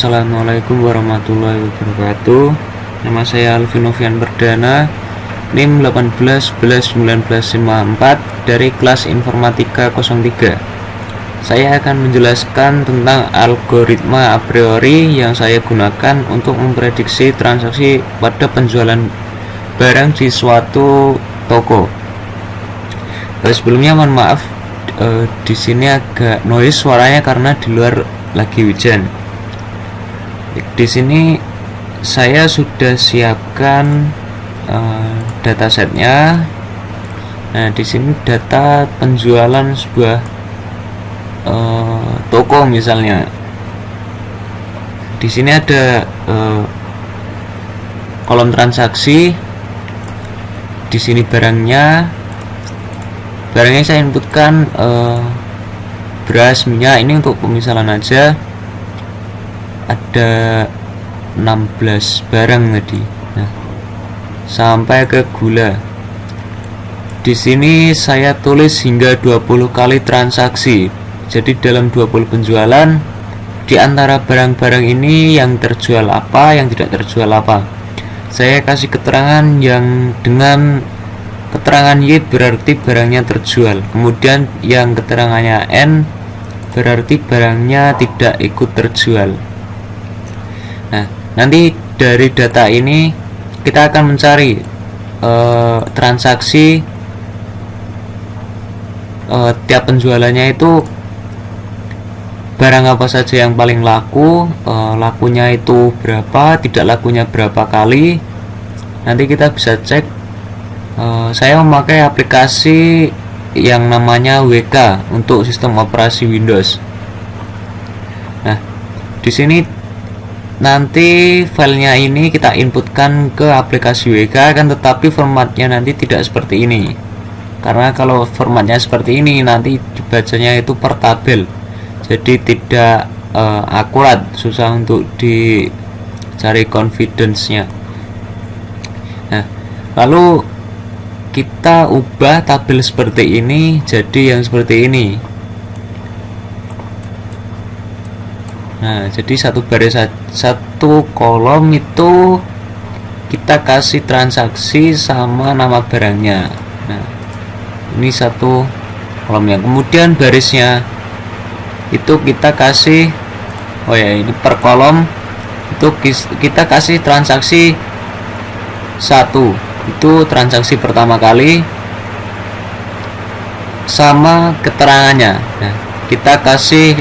Assalamualaikum warahmatullahi wabarakatuh. Nama saya Alvin Novian Perdana, NIM 18111954 dari kelas Informatika 03. Saya akan menjelaskan tentang algoritma a priori yang saya gunakan untuk memprediksi transaksi pada penjualan barang di suatu toko. Sebelumnya mohon maaf, di sini agak noise suaranya karena di luar lagi hujan. Di sini saya sudah siapkan datasetnya. Nah, di sini data penjualan sebuah toko misalnya. Di sini ada kolom transaksi. Di sini barangnya saya inputkan beras, minyak. Ini untuk pemisalan aja. Ada 16 barang tadi. Nah, sampai ke gula. Di sini saya tulis hingga 20 kali transaksi. Jadi dalam 20 penjualan, di antara barang-barang ini yang terjual apa, yang tidak terjual apa. Saya kasih keterangan yang dengan keterangan Y berarti barangnya terjual. Kemudian yang keterangannya N berarti barangnya tidak ikut terjual. Nah, nanti dari data ini kita akan mencari transaksi tiap penjualannya itu barang apa saja yang paling laku, lakunya itu berapa, tidak lakunya berapa kali. Nanti kita bisa cek. Saya memakai aplikasi yang namanya WK untuk sistem operasi Windows. Nah, di sini nanti filenya ini kita inputkan ke aplikasi WK, kan, tetapi formatnya nanti tidak seperti ini. Karena kalau formatnya seperti ini nanti dibacanya itu per tabel, jadi tidak akurat, susah untuk dicari confidence-nya. Nah, lalu kita ubah tabel seperti ini jadi yang seperti ini. Nah, jadi satu baris, satu kolom itu kita kasih transaksi sama nama barangnya. Nah, ini satu kolomnya. Kemudian barisnya itu kita kasih, ini per kolom itu kita kasih transaksi 1. Itu transaksi pertama kali sama keterangannya. Nah, kita kasih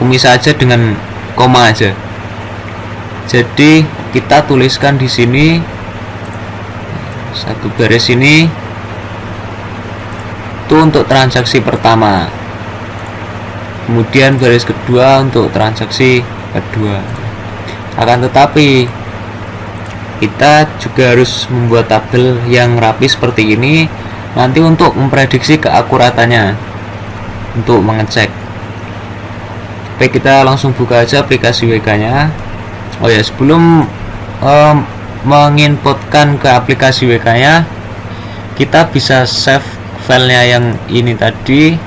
pemisah aja dengan koma aja. Jadi kita tuliskan di sini satu baris ini itu untuk transaksi pertama, kemudian baris kedua untuk transaksi kedua. Akan tetapi kita juga harus membuat tabel yang rapi seperti ini nanti untuk memprediksi keakuratannya, untuk mengecek. Baik, kita langsung buka aja aplikasi WK nya. Sebelum menginputkan ke aplikasi WK nya, kita bisa save filenya yang ini tadi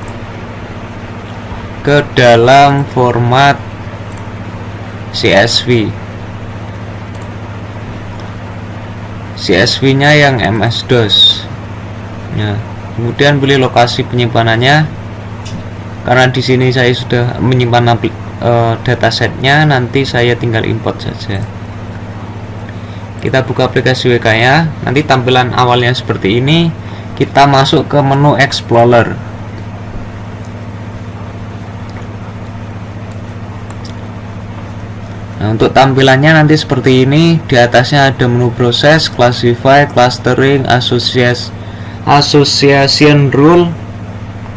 ke dalam format CSV. CSV nya yang MS-DOS. Nah, kemudian pilih lokasi penyimpanannya. Karena di sini saya sudah menyimpan datasetnya, nanti saya tinggal import saja. Kita buka aplikasi WK nya. Nanti tampilan awalnya seperti ini. Kita masuk ke menu Explorer. Nah, untuk tampilannya nanti seperti ini. Di atasnya ada menu proses, classify, clustering, association rule,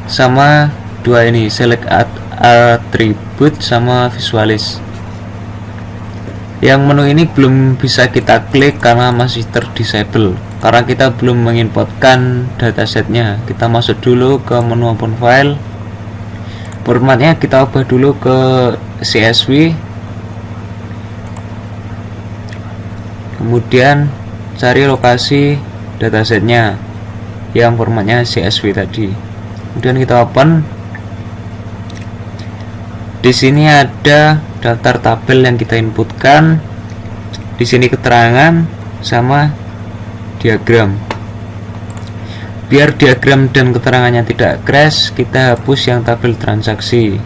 sama dua ini, select attribute sama visualize. Yang menu ini belum bisa kita klik karena masih terdisable, karena kita belum menginputkan datasetnya. Kita masuk dulu ke menu open file. Formatnya kita ubah dulu ke CSV. Kemudian cari lokasi datasetnya yang formatnya CSV tadi. Kemudian kita open. Di sini ada daftar tabel yang kita inputkan. Di sini keterangan sama diagram. Biar diagram dan keterangannya tidak crash, kita hapus yang tabel transaksi.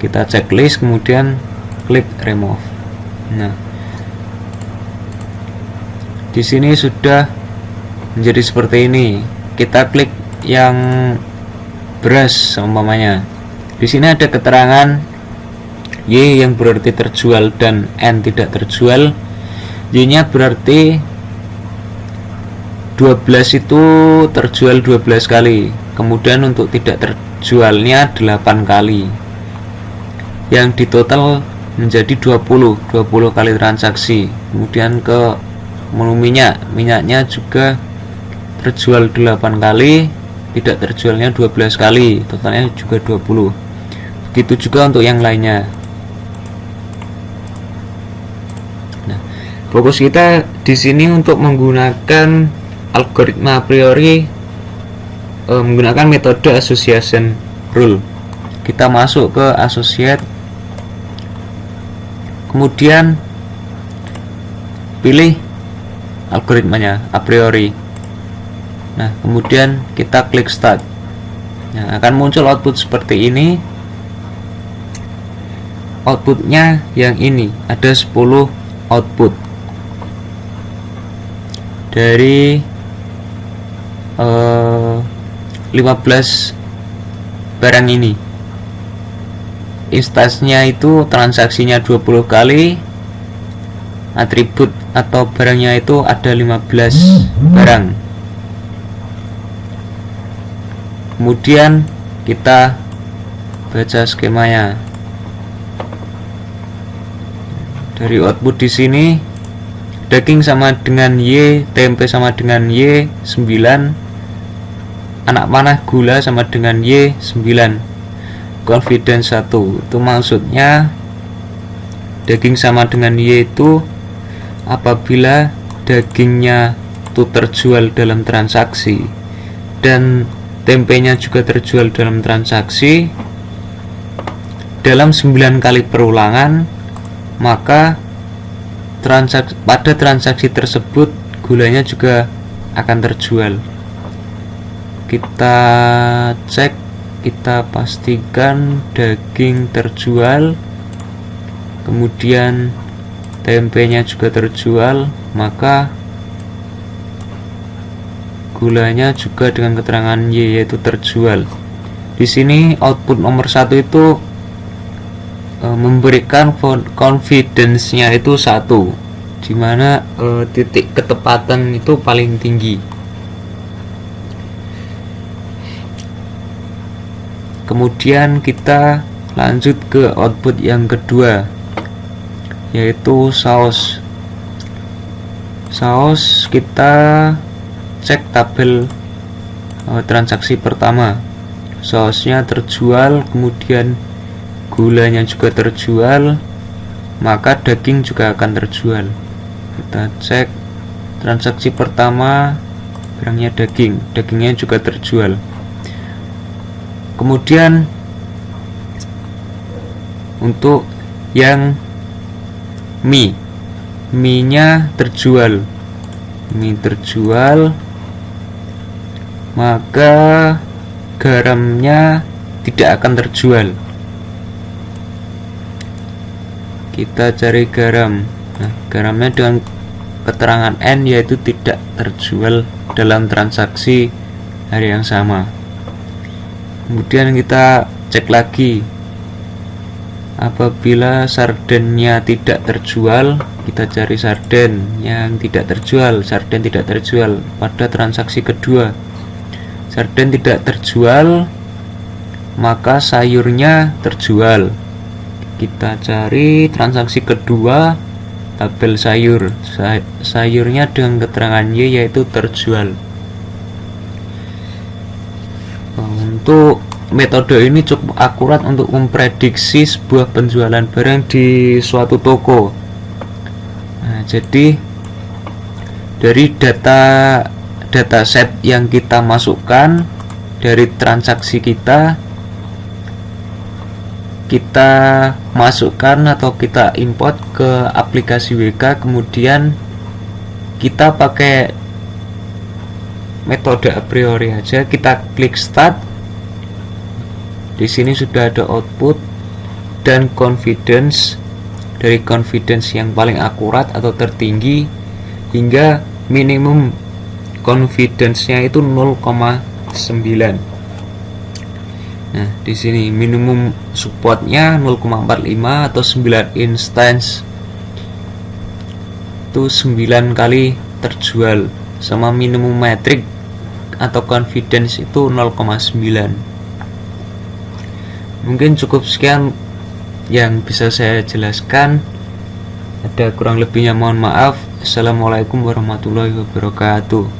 Kita checklist, kemudian klik remove. Nah, di sini sudah menjadi seperti ini. Kita klik yang beras umpamanya. Di sini ada keterangan Y yang berarti terjual dan N tidak terjual. Y-nya berarti 12 itu terjual 12 kali. Kemudian untuk tidak terjualnya 8 kali. Yang di total menjadi 20 kali transaksi. Kemudian ke menu minyaknya juga terjual 8 kali, tidak terjualnya 12 kali, totalnya juga 20. Begitu juga untuk yang lainnya. Nah, fokus kita di sini untuk menggunakan algoritma a priori, menggunakan metode association rule. Kita masuk ke associate, kemudian pilih algoritmanya a priori. Nah, kemudian kita klik start. Nah, akan muncul output seperti ini. Outputnya yang ini, ada 10 output dari 15 barang ini. Instansnya itu transaksinya 20 kali, atribut atau barangnya itu ada 15 barang. Kemudian kita baca skemanya. Dari output di sini, daging sama dengan Y, tempe sama dengan Y 9, anak panah gula sama dengan Y 9, confidence 1. Itu maksudnya daging sama dengan Y itu apabila dagingnya itu terjual dalam transaksi dan tempenya juga terjual dalam transaksi dalam 9 kali perulangan, maka pada transaksi tersebut gulanya juga akan terjual. Kita cek, kita pastikan daging terjual, kemudian tempenya juga terjual, maka gulanya juga dengan keterangan Y yaitu terjual. Di sini output nomor 1 itu memberikan confidence-nya itu 1, dimana titik ketepatan itu paling tinggi. Kemudian kita lanjut ke output yang kedua, yaitu saus. Saus kita cek tabel transaksi pertama, sausnya terjual, kemudian gulanya juga terjual, maka daging juga akan terjual. Kita cek transaksi pertama, barangnya daging, dagingnya juga terjual. Kemudian untuk yang mie-nya terjual, mie terjual, maka garamnya tidak akan terjual. Kita cari garam. Nah, garamnya dengan keterangan N yaitu tidak terjual dalam transaksi hari yang sama. Kemudian kita cek lagi, apabila sardennya tidak terjual, kita cari sarden yang tidak terjual. Sarden tidak terjual pada transaksi kedua. Sarden tidak terjual, maka sayurnya terjual. Kita cari transaksi kedua, tabel sayur. Sayurnya dengan keterangan Y yaitu terjual. Untuk metode ini cukup akurat untuk memprediksi sebuah penjualan barang di suatu toko. Nah, jadi dari data set yang kita masukkan dari transaksi kita, kita masukkan atau kita import ke aplikasi WK, kemudian kita pakai metode a priori aja, kita klik start. Di sini sudah ada output dan confidence. Dari confidence yang paling akurat atau tertinggi hingga minimum confidence-nya itu 0,9. Nah, di sini minimum supportnya 0,45 atau 9 instance itu 9 kali terjual, sama minimum metric atau confidence itu 0,9. Mungkin cukup sekian yang bisa saya jelaskan. Ada kurang lebihnya mohon maaf. Assalamualaikum warahmatullahi wabarakatuh.